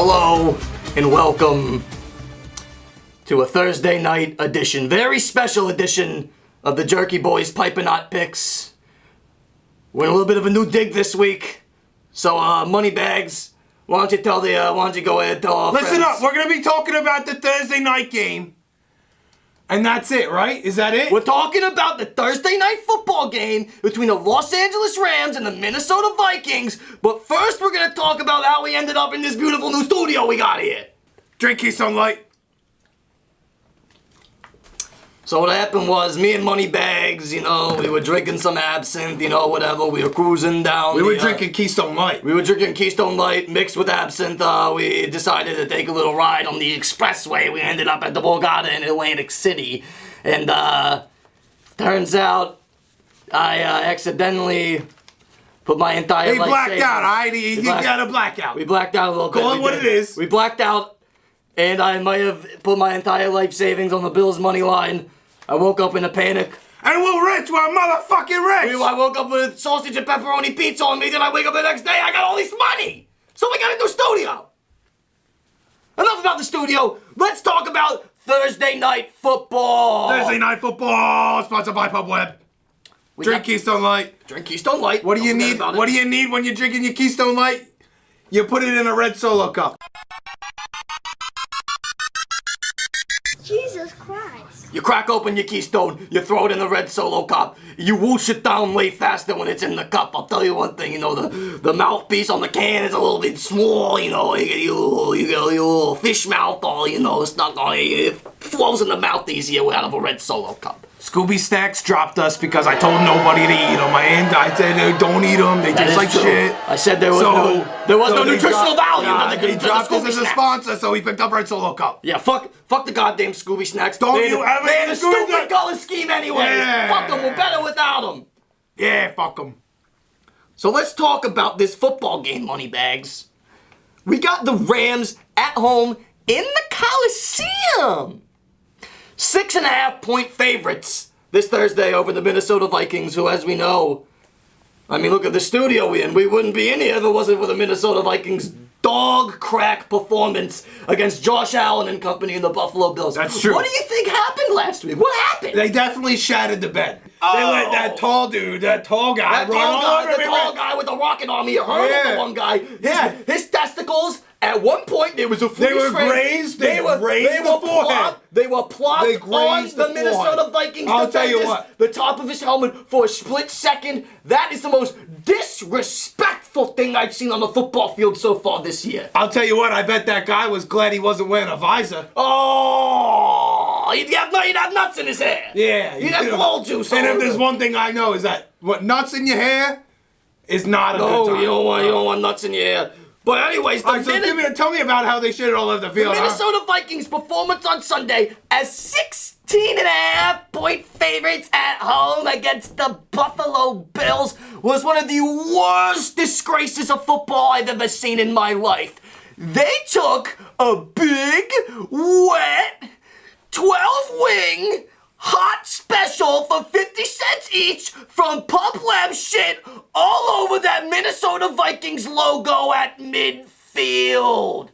Hello and welcome to a Thursday night edition, very special edition of the Jerky Boyz Pipe and Knot Picks. We're in a little bit of a new dig this week, so Moneybags, why don't you go ahead and tell our Listen friends. up, we're going to be talking about the Thursday night game. And that's it, right? Is that it? We're talking about the Thursday night football game between the Los Angeles Rams and the Minnesota Vikings, but first we're going to talk about how we ended up in this beautiful new studio we got here. Drink Keystone Light. So what happened was, me and Moneybags, we were drinking some absinthe, whatever. We were cruising down. We were drinking Keystone Light. We were drinking Keystone Light mixed with absinthe. We decided to take a little ride on the expressway. We ended up at the Borgata in Atlantic City. And turns out I accidentally put my entire He life blacked savings. out, alright? He got a blackout. We blacked out a little bit. Call it what it is. We blacked out, and I might have put my entire life savings on the Bills money line. I woke up in a panic. And we're rich, we're motherfucking rich! I woke up with sausage and pepperoni pizza on me, then I wake up the next day, I got all this money! So we got a new studio! Enough about the studio, let's talk about Thursday Night Football! Thursday night football, sponsored by PubWeb. Drink Keystone Light. Drink Keystone Light. What do you need? What do you need when you're drinking your Keystone Light? You put it in a red Solo cup. Jesus Christ. You crack open your Keystone, you throw it in the red Solo cup, you whoosh it down way faster when it's in the cup. I'll tell you one thing, the mouthpiece on the can is a little bit small, you get your little fish mouth, or, it's not going, it flows in the mouth easier out of a red Solo cup. Scooby Snacks dropped us because I told nobody to eat them. I said don't eat them, they taste like true. shit. I said there was no nutritional value. They dropped us as a sponsor, so we picked up Red Solo Cup. Yeah, fuck the goddamn Scooby Snacks. Don't they you ever They had a eat Scooby stupid Snacks. color scheme anyway. Yeah. Fuck them, we're better without them. Yeah, fuck them. So let's talk about this football game, Moneybags. We got the Rams at home in the Coliseum. 6.5-point favorites this Thursday over the Minnesota Vikings, who, as we know, look at the studio we're in. We wouldn't be in here if it wasn't for the Minnesota Vikings' dog crack performance against Josh Allen and company in the Buffalo Bills. That's true. What do you think happened last week? What happened? They definitely shattered the bed. They let that tall dude, that tall guy, The tall guy with the rocket arm, he hurt the one guy. His testicles, at one point, there was a They were grazed. They were grazed the forehead. They were plopped They on grazed the the Minnesota forehead. Vikings I'll tell you defenders, what. the top of his helmet for a split second. That is the most disrespectful thing I've seen on the football field so far this year. I'll tell you what, I bet that guy was glad he wasn't wearing a visor. Oh, he'd have nuts in his hair. Yeah. He'd have ball juice. And all if over there's him. one thing I know is that what nuts in your hair is not a good No, time. you don't want nuts in your hair. But anyways, All right, so tell me about how they shit it all over the field. The Minnesota Vikings' performance on Sunday as 16.5-point favorites at home against the Buffalo Bills was one of the worst disgraces of football I've ever seen in my life. They took a big, wet, 12-wing hot special for 50 cents each from PubWeb shit all over that Minnesota Vikings logo at midfield.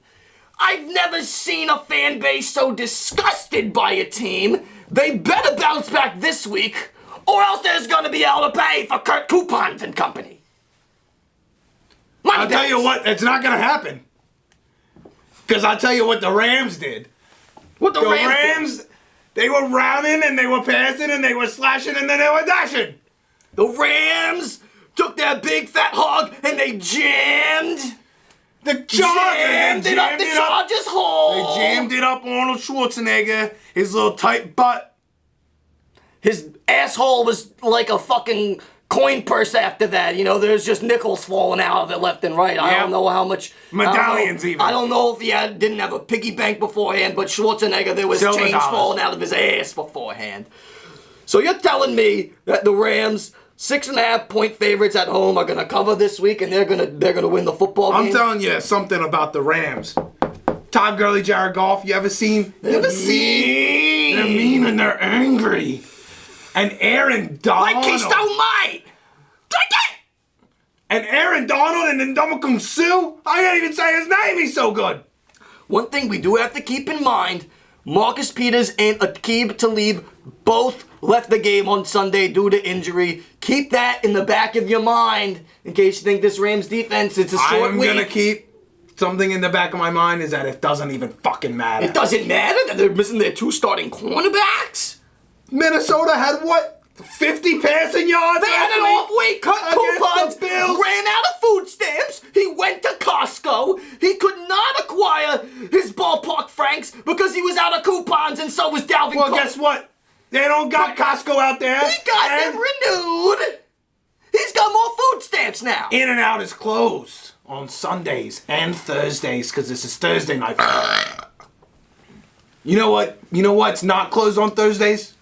I've never seen a fan base so disgusted by a team. They better bounce back this week, or else there's gonna be hell to pay for Kurt Coupons and company. I'll tell you what, it's not gonna happen. Because I'll tell you what the Rams did. What the Rams did. They were rounding and they were passing and they were slashing and then they were dashing. The Rams took that big fat hog and they jammed The Chargers jammed it up the Chargers' hole. They jammed it up Arnold Schwarzenegger, his little tight butt. His asshole was like a fucking coin purse after that. There's just nickels falling out of it left and right. I don't know how much. Medallions even. I don't know if he didn't have a piggy bank beforehand, but Schwarzenegger, there was Silver change dollars falling out of his ass beforehand. So you're telling me that the Rams, 6.5-point favorites at home, are gonna cover this week and they're gonna win the football game? I'm telling you something about the Rams. Todd Gurley, Jared Goff, you ever seen? They're mean and they're angry. And Aaron Donald. Like Keystone Light! Drink it! And Aaron Donald and Ndamukong Suh, I can't even say his name, he's so good. one thing we do have to keep in mind, Marcus Peters and Aqib Talib both left the game on Sunday due to injury. Keep that in the back of your mind in case you think this Rams defense, it's a short week. I'm going to keep something in the back of my mind is that it doesn't even fucking matter. It doesn't matter that they're missing their 2 starting cornerbacks? Minnesota had what? 50 passing yards? They had an off week, cut coupons, ran out of food stamps, he went to Costco, he could not acquire his ballpark franks because he was out of coupons, and so was Dalvin Well, Cook. guess what? They don't got Costco out there. He got them renewed. He's got more food stamps now. In-N-Out is closed on Sundays and Thursdays because this is Thursday night. You know what? You know what's not closed on Thursdays?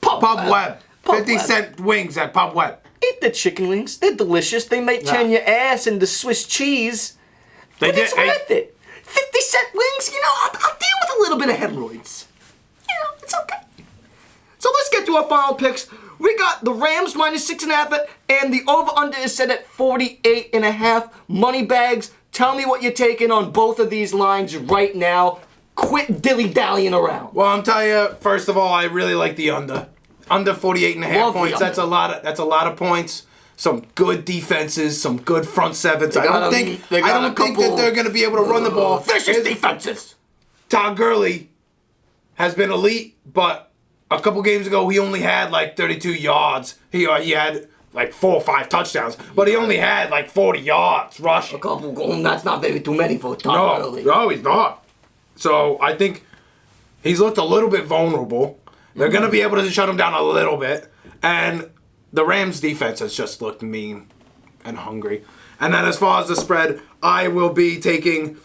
Pub Web. 50-cent wings at Pub Web. Eat the chicken wings. They're delicious. They may turn your ass into Swiss cheese. But it's worth it. 50-cent wings, you know, I'll deal with a little bit of hemorrhoids. You know, it's okay. So let's get to our final picks. We got the Rams minus 6.5, and the over-under is set at 48.5. Money bags, tell me what you're taking on both of these lines right now. Quit dilly-dallying around. Well, I'm telling you, first of all, I really like the under. Under 48.5 points. That's a lot of points. Some good defenses, some good front sevens. I don't think that they're going to be able to run the ball. Vicious defenses. Todd Gurley has been elite, but a couple games ago he only had like 32 yards. He had like 4 or 5 touchdowns, but he only had like 40 yards rushing. A couple goals. That's not very too many for Todd Gurley. No, he's not. So I think he's looked a little bit vulnerable. They're going to be able to shut him down a little bit. And the Rams defense has just looked mean and hungry. And then as far as the spread, I will be taking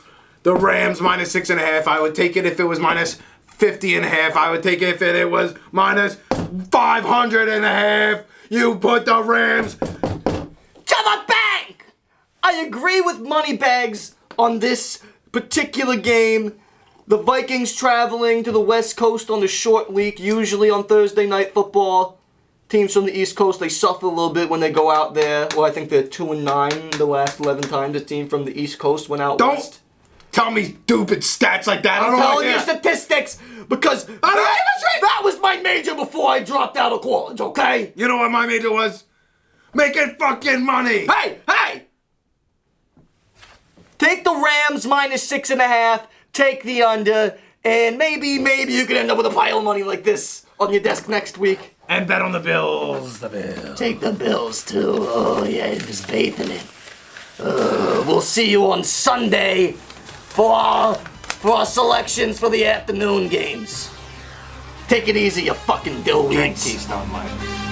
the Rams minus 6.5. I would take it if it was minus 50.5. I would take it if it was minus 500.5. You put the Rams to the bank! I agree with Moneybags on this particular game. The Vikings traveling to the West Coast on the short week, usually on Thursday Night Football. Teams from the East Coast, they suffer a little bit when they go out there. Well, I think they're 2-9 the last 11 times a team from the East Coast went out west. Don't tell me stupid stats like that. I'm telling you statistics because that was my major before I dropped out of college, okay? You know what my major was? Making fucking money. Hey! Take the Rams minus 6.5. Take the under, and maybe you could end up with a pile of money like this on your desk next week. And bet on the Bills. The Bills. Take the Bills, too. Oh, yeah, just bathing it. We'll see you on Sunday for our selections for the afternoon games. Take it easy, you fucking dillweeds. Drink Keystone Light.